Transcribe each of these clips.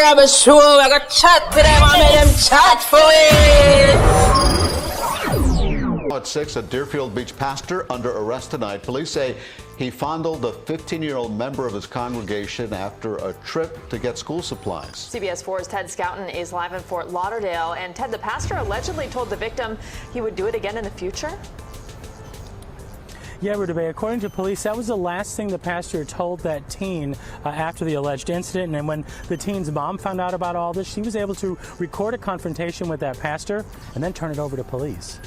RABBLE Show. I got chat to them, I made them chat for it. At 6, a Deerfield Beach pastor under arrest tonight. Police say he fondled a 15-year-old member of his congregation after a trip to get school supplies. CBS 4's Ted Scouten is live in Fort Lauderdale. And Ted, the pastor allegedly told the victim he would do it again in the future? Yeah, Rudabeh, according to police, that was the last thing the pastor told that teen after the alleged incident. And when the teen's mom found out about all this, she was able to record a confrontation with that pastor and then turn it over to police.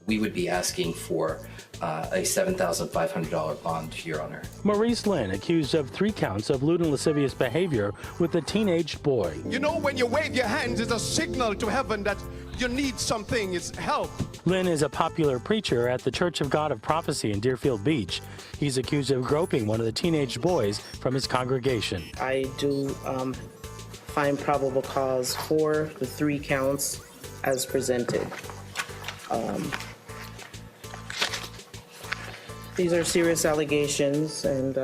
We would be asking for a $7,500 bond, Your Honor. Maurice Lynn, accused of 3 counts of lewd and lascivious behavior with a teenage boy. You know, when you wave your hands, it's a signal to heaven that you need something, it's help. Lynn is a popular preacher at the Church of God of Prophecy in Deerfield Beach. He's accused of groping one of the teenage boys from his congregation. I do find probable cause for the 3 counts as presented. These are serious allegations and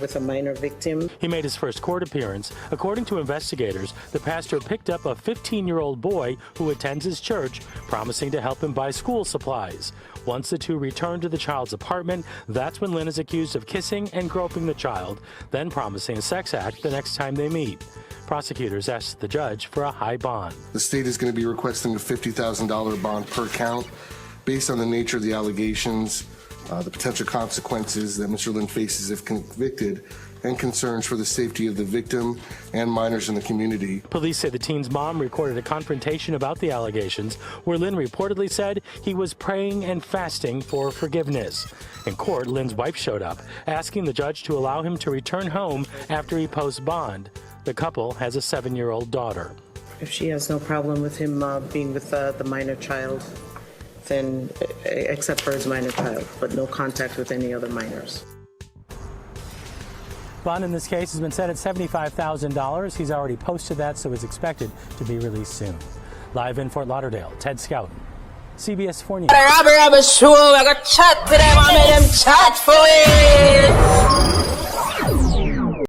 with a minor victim. He made his first court appearance. According to investigators, the pastor picked up a 15-year-old boy who attends his church, promising to help him buy school supplies. Once the two returned to the child's apartment, that's when Lynn is accused of kissing and groping the child, then promising a sex act the next time they meet. Prosecutors asked the judge for a high bond. The state is going to be requesting a $50,000 bond per count based on the nature of the allegations, the potential consequences that Mr. Lynn faces if convicted, and concerns for the safety of the victim and minors in the community. Police say the teen's mom recorded a confrontation about the allegations where Lynn reportedly said he was praying and fasting for forgiveness. In court, Lynn's wife showed up, asking the judge to allow him to return home after he posts bond. The couple has a 7-year-old daughter. If she has no problem with him being with the minor child, then except for his minor child, but no contact with any other minors. Bond in this case has been set at $75,000. He's already posted that, so is expected to be released soon. Live in Fort Lauderdale, Ted Scouten, CBS 4 News. RABBLE RABBLE Show. I got chat to them, I made them chat for it.